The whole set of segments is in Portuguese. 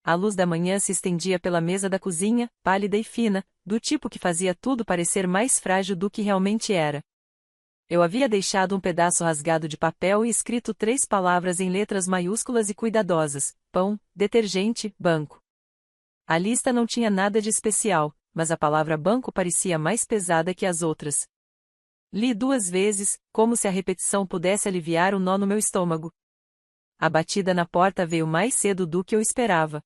A luz da manhã se estendia pela mesa da cozinha, pálida e fina, do tipo que fazia tudo parecer mais frágil do que realmente era. Eu havia deixado um pedaço rasgado de papel e escrito 3 palavras em letras maiúsculas e cuidadosas: pão, detergente, banco. A lista não tinha nada de especial, mas a palavra banco parecia mais pesada que as outras. Li 2 vezes, como se a repetição pudesse aliviar o nó no meu estômago. A batida na porta veio mais cedo do que eu esperava.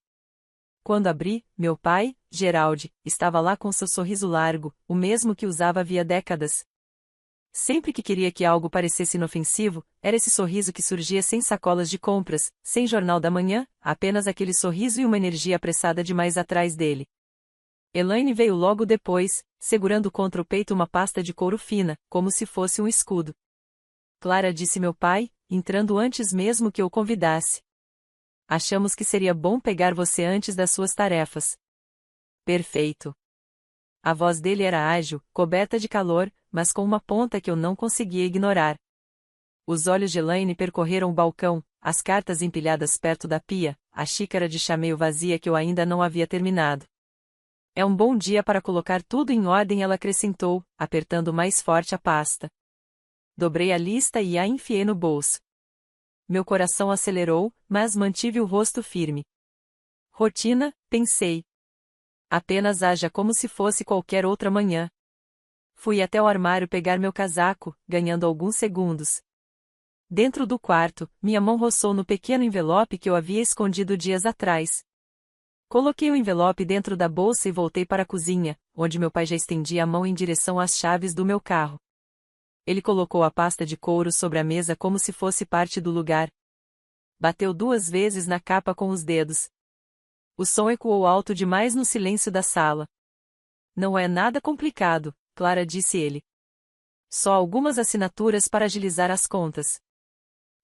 Quando abri, meu pai, Geraldi, estava lá com seu sorriso largo, o mesmo que usava havia décadas. Sempre que queria que algo parecesse inofensivo, era esse sorriso que surgia sem sacolas de compras, sem jornal da manhã, apenas aquele sorriso e uma energia apressada demais atrás dele. Elaine veio logo depois, segurando contra o peito uma pasta de couro fina, como se fosse um escudo. Clara, disse meu pai, entrando antes mesmo que eu o convidasse. Achamos que seria bom pegar você antes das suas tarefas. Perfeito. A voz dele era ágil, coberta de calor, mas com uma ponta que eu não conseguia ignorar. Os olhos de Elaine percorreram o balcão, as cartas empilhadas perto da pia, a xícara de chá meio vazia que eu ainda não havia terminado. É um bom dia para colocar tudo em ordem, ela acrescentou, apertando mais forte a pasta. Dobrei a lista e a enfiei no bolso. Meu coração acelerou, mas mantive o rosto firme. Rotina, pensei. Apenas haja como se fosse qualquer outra manhã. Fui até o armário pegar meu casaco, ganhando alguns segundos. Dentro do quarto, minha mão roçou no pequeno envelope que eu havia escondido dias atrás. Coloquei o envelope dentro da bolsa e voltei para a cozinha, onde meu pai já estendia a mão em direção às chaves do meu carro. Ele colocou a pasta de couro sobre a mesa como se fosse parte do lugar. Bateu 2 vezes na capa com os dedos. O som ecoou alto demais no silêncio da sala. Não é nada complicado, Clara, disse ele. Só algumas assinaturas para agilizar as contas.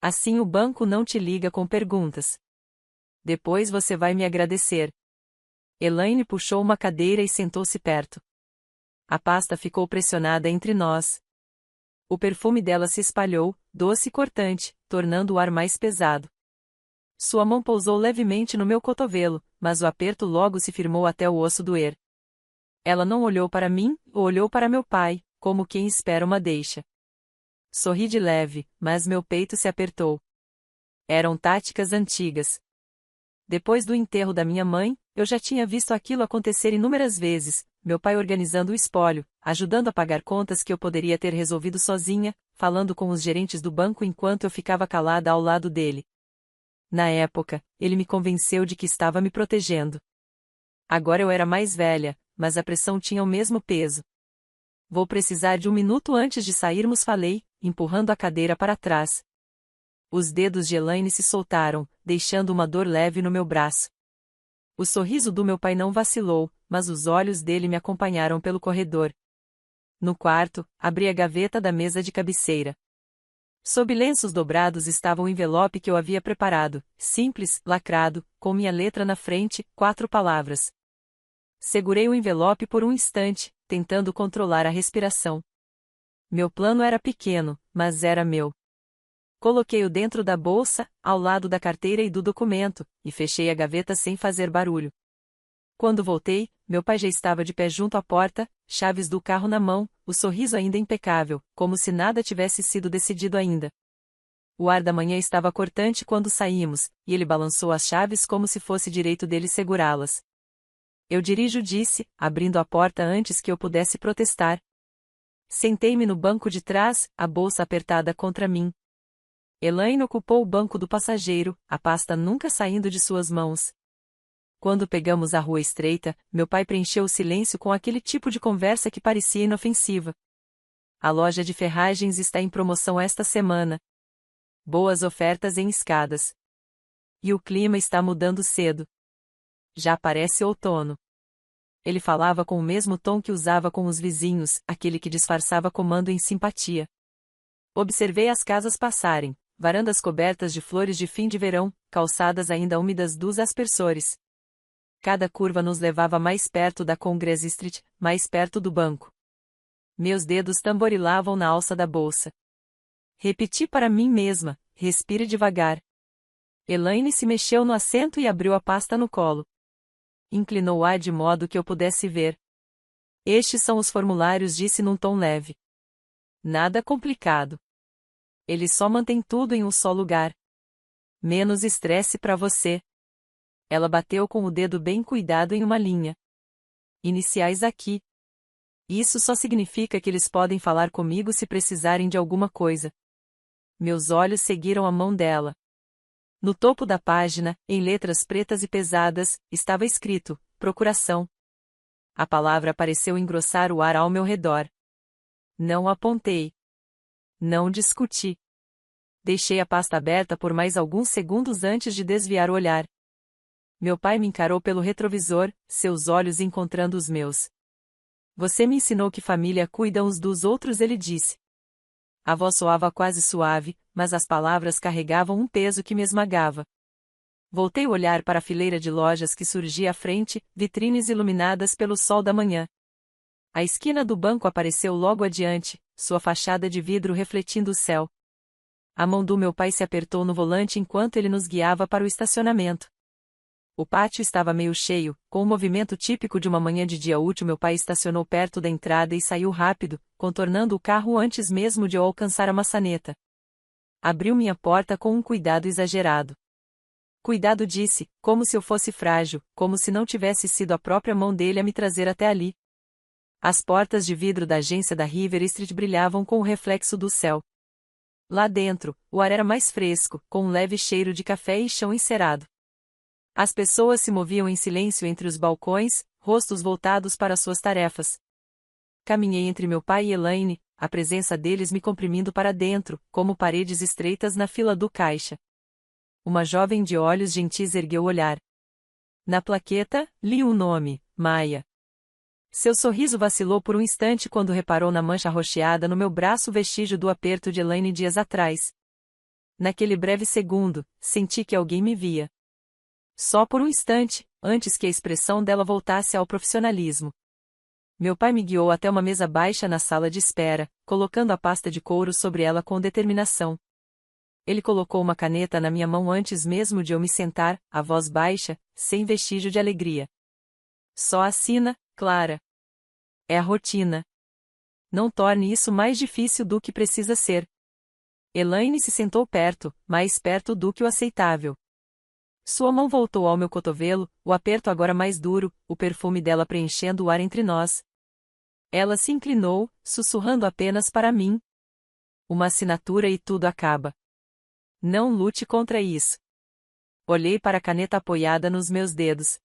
Assim o banco não te liga com perguntas. Depois você vai me agradecer. Elaine puxou uma cadeira e sentou-se perto. A pasta ficou pressionada entre nós. O perfume dela se espalhou, doce e cortante, tornando o ar mais pesado. Sua mão pousou levemente no meu cotovelo, mas o aperto logo se firmou até o osso doer. Ela não olhou para mim, olhou para meu pai, como quem espera uma deixa. Sorri de leve, mas meu peito se apertou. Eram táticas antigas. Depois do enterro da minha mãe, eu já tinha visto aquilo acontecer inúmeras vezes, meu pai organizando o espólio, ajudando a pagar contas que eu poderia ter resolvido sozinha, falando com os gerentes do banco enquanto eu ficava calada ao lado dele. Na época, ele me convenceu de que estava me protegendo. Agora eu era mais velha, mas a pressão tinha o mesmo peso. Vou precisar de 1 minuto antes de sairmos, falei, empurrando a cadeira para trás. Os dedos de Elaine se soltaram, deixando uma dor leve no meu braço. O sorriso do meu pai não vacilou, mas os olhos dele me acompanharam pelo corredor. No quarto, abri a gaveta da mesa de cabeceira. Sob lenços dobrados estava o envelope que eu havia preparado, simples, lacrado, com minha letra na frente, 4 palavras. Segurei o envelope por um instante, tentando controlar a respiração. Meu plano era pequeno, mas era meu. Coloquei-o dentro da bolsa, ao lado da carteira e do documento, e fechei a gaveta sem fazer barulho. Quando voltei, meu pai já estava de pé junto à porta, chaves do carro na mão, o sorriso ainda impecável, como se nada tivesse sido decidido ainda. O ar da manhã estava cortante quando saímos, e ele balançou as chaves como se fosse direito dele segurá-las. Eu dirijo, disse, abrindo a porta antes que eu pudesse protestar. Sentei-me no banco de trás, a bolsa apertada contra mim. Elaine ocupou o banco do passageiro, a pasta nunca saindo de suas mãos. Quando pegamos a rua estreita, meu pai preencheu o silêncio com aquele tipo de conversa que parecia inofensiva. A loja de ferragens está em promoção esta semana. Boas ofertas em escadas. E o clima está mudando cedo. Já parece outono. Ele falava com o mesmo tom que usava com os vizinhos, aquele que disfarçava comando em simpatia. Observei as casas passarem, varandas cobertas de flores de fim de verão, calçadas ainda úmidas dos aspersores. Cada curva nos levava mais perto da Congress Street, mais perto do banco. Meus dedos tamborilavam na alça da bolsa. Repeti para mim mesma, respire devagar. Elaine se mexeu no assento e abriu a pasta no colo. Inclinou-a de modo que eu pudesse ver. Estes são os formulários, disse num tom leve. Nada complicado. Eles só mantêm tudo em um só lugar. Menos estresse para você. Ela bateu com o dedo bem cuidado em uma linha. Iniciais aqui. Isso só significa que eles podem falar comigo se precisarem de alguma coisa. Meus olhos seguiram a mão dela. No topo da página, em letras pretas e pesadas, estava escrito: procuração. A palavra pareceu engrossar o ar ao meu redor. Não apontei. Não discuti. Deixei a pasta aberta por mais alguns segundos antes de desviar o olhar. Meu pai me encarou pelo retrovisor, seus olhos encontrando os meus. Você me ensinou que família cuida uns dos outros, ele disse. A voz soava quase suave, mas as palavras carregavam um peso que me esmagava. Voltei o olhar para a fileira de lojas que surgia à frente, vitrines iluminadas pelo sol da manhã. A esquina do banco apareceu logo adiante, sua fachada de vidro refletindo o céu. A mão do meu pai se apertou no volante enquanto ele nos guiava para o estacionamento. O pátio estava meio cheio, com o movimento típico de uma manhã de dia útil. Meu pai estacionou perto da entrada e saiu rápido, contornando o carro antes mesmo de eu alcançar a maçaneta. Abriu minha porta com um cuidado exagerado. Cuidado, disse, como se eu fosse frágil, como se não tivesse sido a própria mão dele a me trazer até ali. As portas de vidro da agência da River Street brilhavam com o reflexo do céu. Lá dentro, o ar era mais fresco, com um leve cheiro de café e chão encerado. As pessoas se moviam em silêncio entre os balcões, rostos voltados para suas tarefas. Caminhei entre meu pai e Elaine, a presença deles me comprimindo para dentro, como paredes estreitas na fila do caixa. Uma jovem de olhos gentis ergueu o olhar. Na plaqueta, li um nome, Maia. Seu sorriso vacilou por um instante quando reparou na mancha roxeada no meu braço, vestígio do aperto de Elaine dias atrás. Naquele breve segundo, senti que alguém me via. Só por um instante, antes que a expressão dela voltasse ao profissionalismo. Meu pai me guiou até uma mesa baixa na sala de espera, colocando a pasta de couro sobre ela com determinação. Ele colocou uma caneta na minha mão antes mesmo de eu me sentar, a voz baixa, sem vestígio de alegria. Só assina, Clara. É a rotina. Não torne isso mais difícil do que precisa ser. Elaine se sentou perto, mais perto do que o aceitável. Sua mão voltou ao meu cotovelo, o aperto agora mais duro, o perfume dela preenchendo o ar entre nós. Ela se inclinou, sussurrando apenas para mim. Uma assinatura e tudo acaba. Não lute contra isso. Olhei para a caneta apoiada nos meus dedos.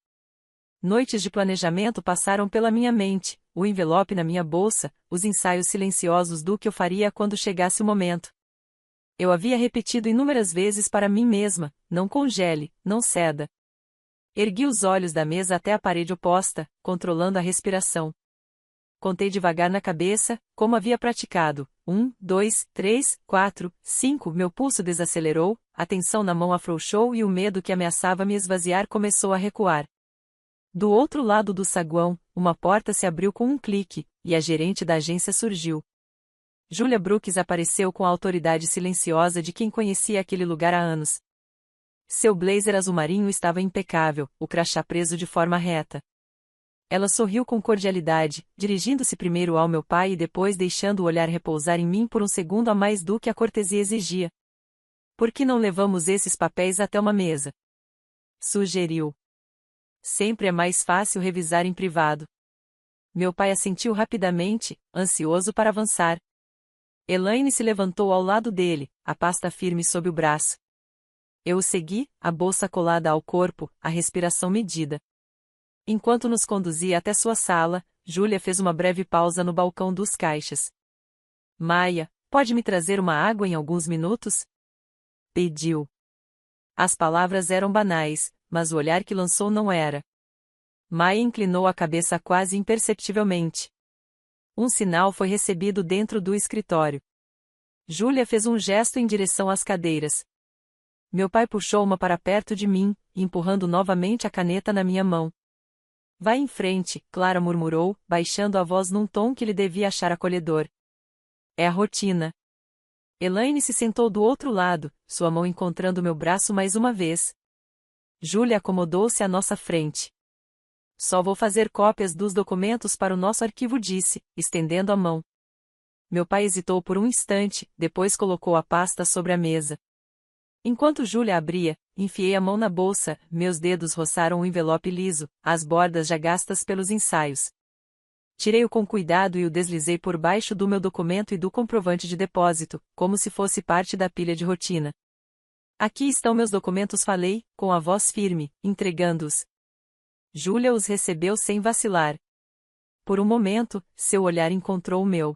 Noites de planejamento passaram pela minha mente, o envelope na minha bolsa, os ensaios silenciosos do que eu faria quando chegasse o momento. Eu havia repetido inúmeras vezes para mim mesma: não congele, não ceda. Ergui os olhos da mesa até a parede oposta, controlando a respiração. Contei devagar na cabeça, como havia praticado. 1, 2, 3, 4, 5. Meu pulso desacelerou, a tensão na mão afrouxou e o medo que ameaçava me esvaziar começou a recuar. Do outro lado do saguão, uma porta se abriu com um clique, e a gerente da agência surgiu. Julia Brooks apareceu com a autoridade silenciosa de quem conhecia aquele lugar há anos. Seu blazer azul marinho estava impecável, o crachá preso de forma reta. Ela sorriu com cordialidade, dirigindo-se primeiro ao meu pai e depois deixando o olhar repousar em mim por um segundo a mais do que a cortesia exigia. Por que não levamos esses papéis até uma mesa? Sugeriu. Sempre é mais fácil revisar em privado. Meu pai assentiu rapidamente, ansioso para avançar. Elaine se levantou ao lado dele, a pasta firme sob o braço. Eu o segui, a bolsa colada ao corpo, a respiração medida. Enquanto nos conduzia até sua sala, Julia fez uma breve pausa no balcão dos caixas. Maia, pode me trazer uma água em alguns minutos? Pediu. As palavras eram banais, mas o olhar que lançou não era. Maia inclinou a cabeça quase imperceptivelmente. Um sinal foi recebido dentro do escritório. Julia fez um gesto em direção às cadeiras. Meu pai puxou uma para perto de mim, empurrando novamente a caneta na minha mão. Vai em frente, Clara murmurou, baixando a voz num tom que lhe devia achar acolhedor. É a rotina. Elaine se sentou do outro lado, sua mão encontrando meu braço mais uma vez. Júlia acomodou-se à nossa frente. Só vou fazer cópias dos documentos para o nosso arquivo, disse, estendendo a mão. Meu pai hesitou por um instante, depois colocou a pasta sobre a mesa. Enquanto Júlia abria, enfiei a mão na bolsa, meus dedos roçaram o envelope liso, as bordas já gastas pelos ensaios. Tirei-o com cuidado e o deslizei por baixo do meu documento e do comprovante de depósito, como se fosse parte da pilha de rotina. Aqui estão meus documentos, falei, com a voz firme, entregando-os. Júlia os recebeu sem vacilar. Por um momento, seu olhar encontrou o meu.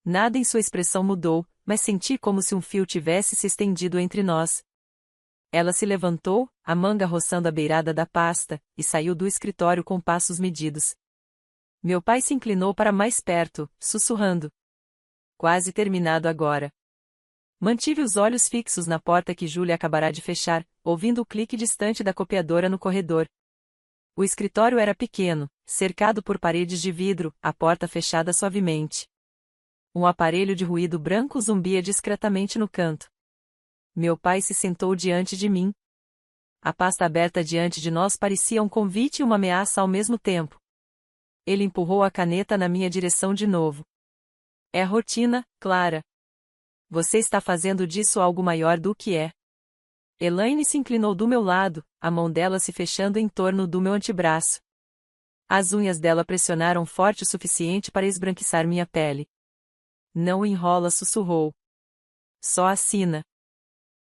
Nada em sua expressão mudou, mas senti como se um fio tivesse se estendido entre nós. Ela se levantou, a manga roçando a beirada da pasta, e saiu do escritório com passos medidos. Meu pai se inclinou para mais perto, sussurrando. Quase terminado agora. Mantive os olhos fixos na porta que Júlia acabará de fechar, ouvindo o clique distante da copiadora no corredor. O escritório era pequeno, cercado por paredes de vidro, a porta fechada suavemente. Um aparelho de ruído branco zumbia discretamente no canto. Meu pai se sentou diante de mim. A pasta aberta diante de nós parecia um convite e uma ameaça ao mesmo tempo. Ele empurrou a caneta na minha direção de novo. É rotina, Clara. Você está fazendo disso algo maior do que é. Elaine se inclinou do meu lado, a mão dela se fechando em torno do meu antebraço. As unhas dela pressionaram forte o suficiente para esbranquiçar minha pele. Não enrola, sussurrou. Só assina.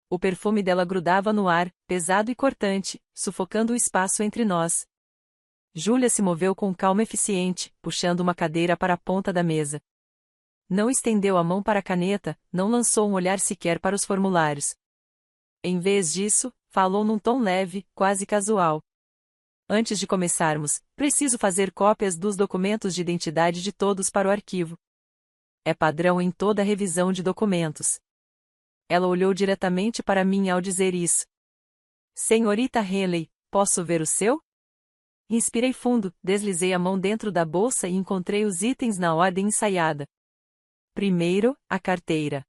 O perfume dela grudava no ar, pesado e cortante, sufocando o espaço entre nós. Júlia se moveu com calma eficiente, puxando uma cadeira para a ponta da mesa. Não estendeu a mão para a caneta, não lançou um olhar sequer para os formulários. Em vez disso, falou num tom leve, quase casual. Antes de começarmos, preciso fazer cópias dos documentos de identidade de todos para o arquivo. É padrão em toda revisão de documentos. Ela olhou diretamente para mim ao dizer isso. Senhorita Henley, posso ver o seu? Inspirei fundo, deslizei a mão dentro da bolsa e encontrei os itens na ordem ensaiada. Primeiro, a carteira.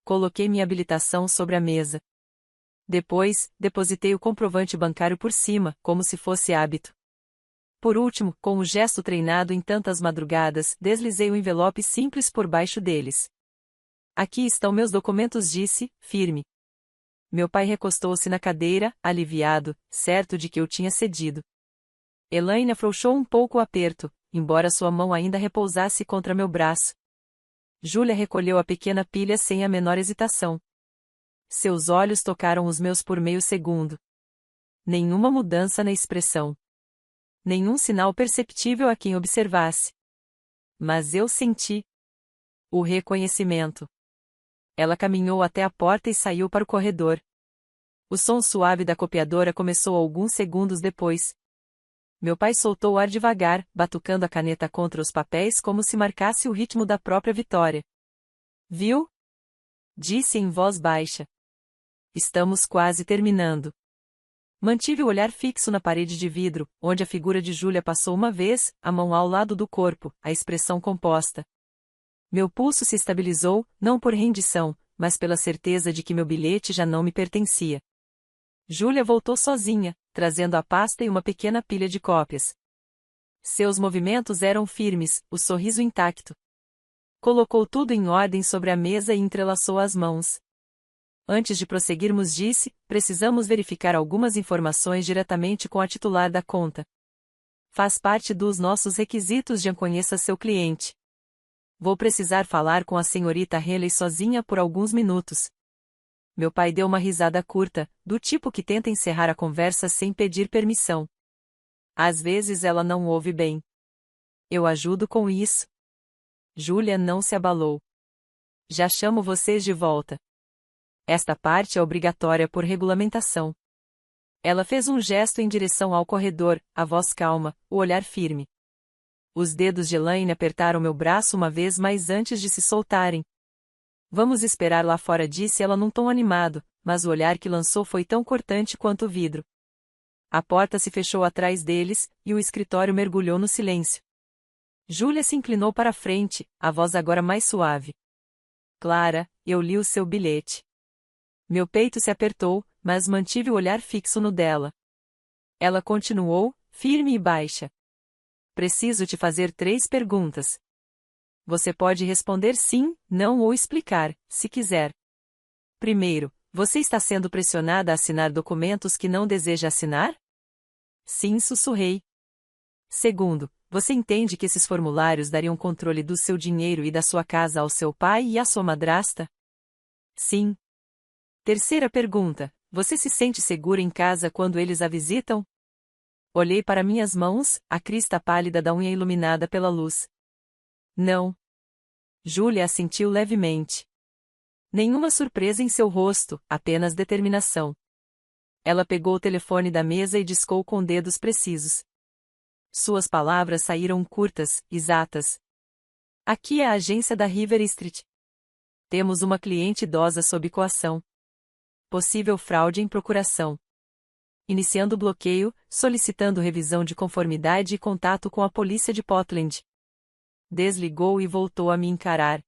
Coloquei minha habilitação sobre a mesa. Depois, depositei o comprovante bancário por cima, como se fosse hábito. Por último, com um gesto treinado em tantas madrugadas, deslizei o envelope simples por baixo deles. Aqui estão meus documentos, disse, firme. Meu pai recostou-se na cadeira, aliviado, certo de que eu tinha cedido. Elaine afrouxou um pouco o aperto, embora sua mão ainda repousasse contra meu braço. Júlia recolheu a pequena pilha sem a menor hesitação. Seus olhos tocaram os meus por meio segundo. Nenhuma mudança na expressão. Nenhum sinal perceptível a quem observasse. Mas eu senti o reconhecimento. Ela caminhou até a porta e saiu para o corredor. O som suave da copiadora começou alguns segundos depois. Meu pai soltou o ar devagar, batucando a caneta contra os papéis como se marcasse o ritmo da própria vitória. Viu? Disse em voz baixa. Estamos quase terminando. Mantive o olhar fixo na parede de vidro, onde a figura de Júlia passou uma vez, a mão ao lado do corpo, a expressão composta. Meu pulso se estabilizou, não por rendição, mas pela certeza de que meu bilhete já não me pertencia. Júlia voltou sozinha, trazendo a pasta e uma pequena pilha de cópias. Seus movimentos eram firmes, o sorriso intacto. Colocou tudo em ordem sobre a mesa e entrelaçou as mãos. Antes de prosseguirmos, disse, precisamos verificar algumas informações diretamente com a titular da conta. Faz parte dos nossos requisitos de conheça seu cliente. Vou precisar falar com a senhorita Henley sozinha por alguns minutos. Meu pai deu uma risada curta, do tipo que tenta encerrar a conversa sem pedir permissão. Às vezes ela não ouve bem. Eu ajudo com isso. Júlia não se abalou. Já chamo vocês de volta. Esta parte é obrigatória por regulamentação. Ela fez um gesto em direção ao corredor, a voz calma, o olhar firme. Os dedos de Elaine apertaram meu braço uma vez mais antes de se soltarem. Vamos esperar lá fora, disse ela num tom animado, mas o olhar que lançou foi tão cortante quanto o vidro. A porta se fechou atrás deles, e o escritório mergulhou no silêncio. Júlia se inclinou para a frente, a voz agora mais suave. Clara, eu li o seu bilhete. Meu peito se apertou, mas mantive o olhar fixo no dela. Ela continuou, firme e baixa. Preciso te fazer 3 perguntas. Você pode responder sim, não ou explicar, se quiser. Primeiro, você está sendo pressionada a assinar documentos que não deseja assinar? Sim, sussurrei. Segundo, você entende que esses formulários dariam controle do seu dinheiro e da sua casa ao seu pai e à sua madrasta? Sim. Terceira pergunta, você se sente segura em casa quando eles a visitam? Olhei para minhas mãos, a crista pálida da unha iluminada pela luz. Não. Júlia assentiu levemente. Nenhuma surpresa em seu rosto, apenas determinação. Ela pegou o telefone da mesa e discou com dedos precisos. Suas palavras saíram curtas, exatas. Aqui é a agência da River Street. Temos uma cliente idosa sob coação. Possível fraude em procuração. Iniciando o bloqueio, solicitando revisão de conformidade e contato com a polícia de Portland. Desligou e voltou a me encarar.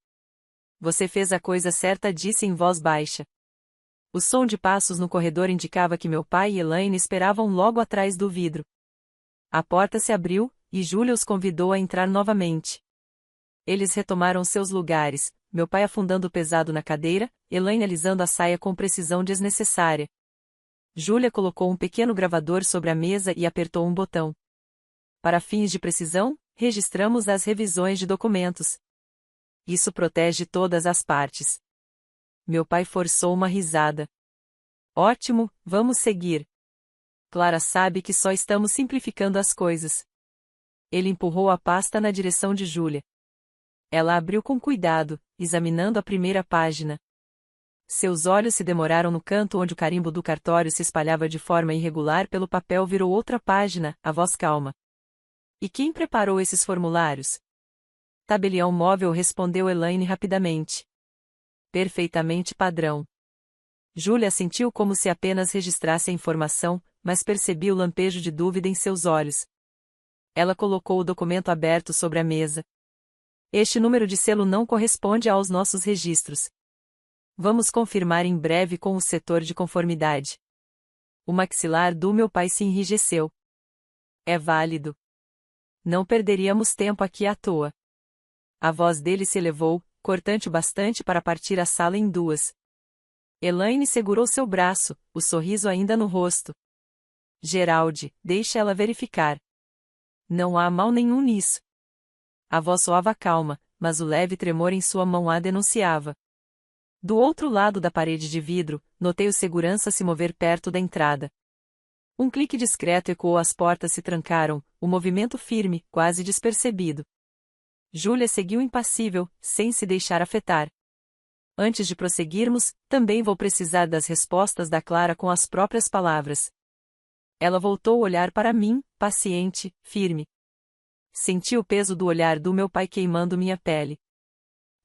Você fez a coisa certa, disse em voz baixa. O som de passos no corredor indicava que meu pai e Elaine esperavam logo atrás do vidro. A porta se abriu, e Júlia os convidou a entrar novamente. Eles retomaram seus lugares, meu pai afundando pesado na cadeira, Elaine alisando a saia com precisão desnecessária. Júlia colocou um pequeno gravador sobre a mesa e apertou um botão. Para fins de precisão, registramos as revisões de documentos. Isso protege todas as partes. Meu pai forçou uma risada. Ótimo, vamos seguir. Clara sabe que só estamos simplificando as coisas. Ele empurrou a pasta na direção de Júlia. Ela abriu com cuidado, examinando a primeira página. Seus olhos se demoraram no canto onde o carimbo do cartório se espalhava de forma irregular pelo papel. Virou outra página, a voz calma. E quem preparou esses formulários? Tabelião móvel, respondeu Elaine rapidamente. Perfeitamente padrão. Júlia sentiu como se apenas registrasse a informação, mas percebi o lampejo de dúvida em seus olhos. Ela colocou o documento aberto sobre a mesa. Este número de selo não corresponde aos nossos registros. Vamos confirmar em breve com o setor de conformidade. O maxilar do meu pai se enrijeceu. É válido. Não perderíamos tempo aqui à toa. A voz dele se elevou, cortante o bastante para partir a sala em duas. Elaine segurou seu braço, o sorriso ainda no rosto. Geraldi, deixa ela verificar. Não há mal nenhum nisso. A voz soava calma, mas o leve tremor em sua mão a denunciava. Do outro lado da parede de vidro, notei o segurança se mover perto da entrada. Um clique discreto ecoou, as portas se trancaram, o movimento firme, quase despercebido. Júlia seguiu impassível, sem se deixar afetar. Antes de prosseguirmos, também vou precisar das respostas da Clara com as próprias palavras. Ela voltou a olhar para mim, paciente, firme. Senti o peso do olhar do meu pai queimando minha pele.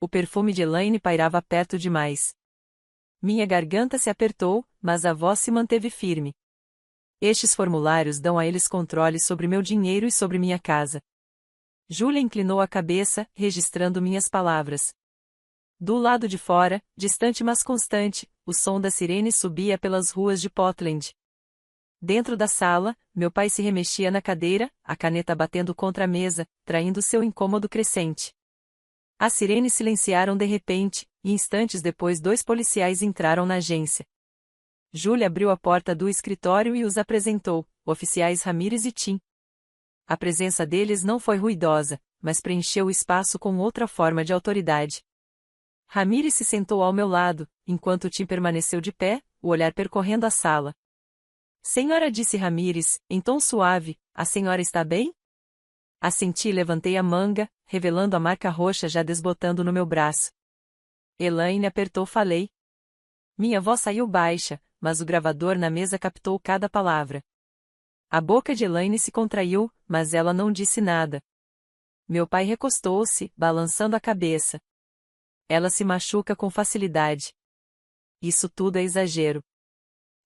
O perfume de Elaine pairava perto demais. Minha garganta se apertou, mas a voz se manteve firme. Estes formulários dão a eles controle sobre meu dinheiro e sobre minha casa. Júlia inclinou a cabeça, registrando minhas palavras. Do lado de fora, distante mas constante, o som da sirene subia pelas ruas de Portland. Dentro da sala, meu pai se remexia na cadeira, a caneta batendo contra a mesa, traindo seu incômodo crescente. As sirenes silenciaram de repente, e instantes depois 2 policiais entraram na agência. Júlia abriu a porta do escritório e os apresentou, oficiais Ramírez e Tim. A presença deles não foi ruidosa, mas preencheu o espaço com outra forma de autoridade. Ramírez se sentou ao meu lado, enquanto Tim permaneceu de pé, o olhar percorrendo a sala. Senhora, disse Ramírez, em tom suave, a senhora está bem? Assenti e levantei a manga, revelando a marca roxa já desbotando no meu braço. Elaine apertou, falei. Minha voz saiu baixa, mas o gravador na mesa captou cada palavra. A boca de Elaine se contraiu, mas ela não disse nada. Meu pai recostou-se, balançando a cabeça. Ela se machuca com facilidade. Isso tudo é exagero.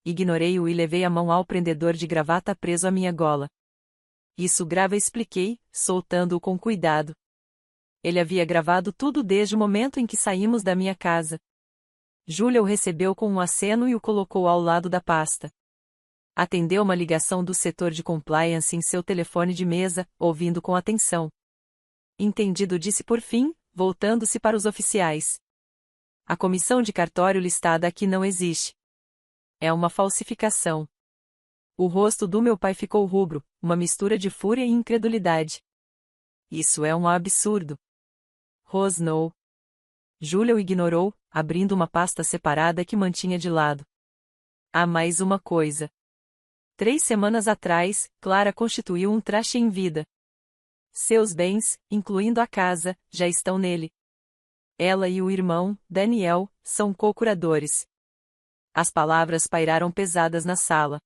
Ignorei-o e levei a mão ao prendedor de gravata preso à minha gola. Isso grava, expliquei, soltando-o com cuidado. Ele havia gravado tudo desde o momento em que saímos da minha casa. Júlia o recebeu com um aceno e o colocou ao lado da pasta. Atendeu uma ligação do setor de compliance em seu telefone de mesa, ouvindo com atenção. Entendido, disse por fim, voltando-se para os oficiais. A comissão de cartório listada aqui não existe. É uma falsificação. O rosto do meu pai ficou rubro, uma mistura de fúria e incredulidade. Isso é um absurdo. Rosnou. Júlia o ignorou, abrindo uma pasta separada que mantinha de lado. Há mais uma coisa. 3 semanas atrás, Clara constituiu um traste em vida. Seus bens, incluindo a casa, já estão nele. Ela e o irmão, Daniel, são co-curadores. As palavras pairaram pesadas na sala.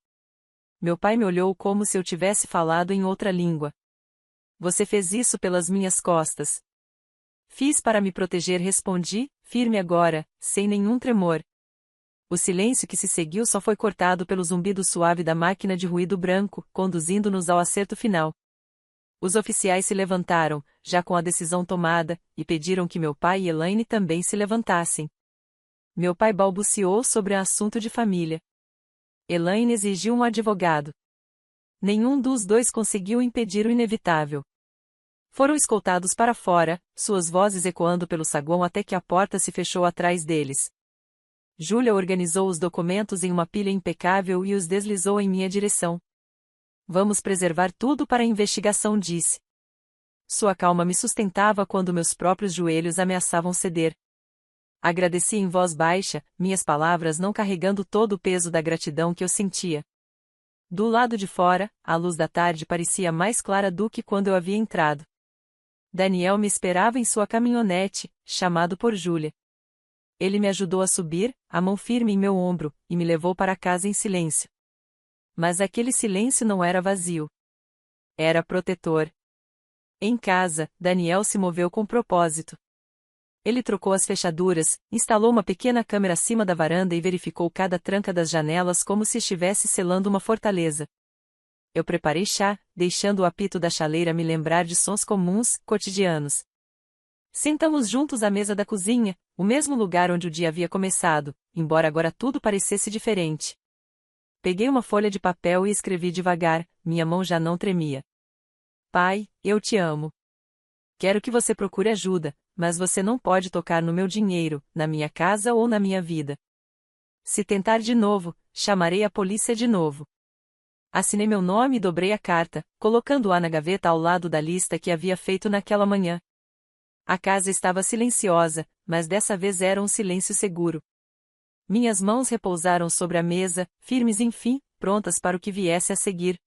Meu pai me olhou como se eu tivesse falado em outra língua. Você fez isso pelas minhas costas. Fiz para me proteger, respondi, firme agora, sem nenhum tremor. O silêncio que se seguiu só foi cortado pelo zumbido suave da máquina de ruído branco, conduzindo-nos ao acerto final. Os oficiais se levantaram, já com a decisão tomada, e pediram que meu pai e Elaine também se levantassem. Meu pai balbuciou sobre um assunto de família. Elaine exigiu um advogado. Nenhum dos dois conseguiu impedir o inevitável. Foram escoltados para fora, suas vozes ecoando pelo saguão até que a porta se fechou atrás deles. Júlia organizou os documentos em uma pilha impecável e os deslizou em minha direção. Vamos preservar tudo para a investigação, disse. Sua calma me sustentava quando meus próprios joelhos ameaçavam ceder. Agradeci em voz baixa, minhas palavras não carregando todo o peso da gratidão que eu sentia. Do lado de fora, a luz da tarde parecia mais clara do que quando eu havia entrado. Daniel me esperava em sua caminhonete, chamado por Júlia. Ele me ajudou a subir, a mão firme em meu ombro, e me levou para casa em silêncio. Mas aquele silêncio não era vazio. Era protetor. Em casa, Daniel se moveu com propósito. Ele trocou as fechaduras, instalou uma pequena câmera acima da varanda e verificou cada tranca das janelas como se estivesse selando uma fortaleza. Eu preparei chá, deixando o apito da chaleira me lembrar de sons comuns, cotidianos. Sentamos juntos à mesa da cozinha, o mesmo lugar onde o dia havia começado, embora agora tudo parecesse diferente. Peguei uma folha de papel e escrevi devagar, minha mão já não tremia. Pai, eu te amo. Quero que você procure ajuda, mas você não pode tocar no meu dinheiro, na minha casa ou na minha vida. Se tentar de novo, chamarei a polícia de novo. Assinei meu nome e dobrei a carta, colocando-a na gaveta ao lado da lista que havia feito naquela manhã. A casa estava silenciosa, mas dessa vez era um silêncio seguro. Minhas mãos repousaram sobre a mesa, firmes enfim, prontas para o que viesse a seguir.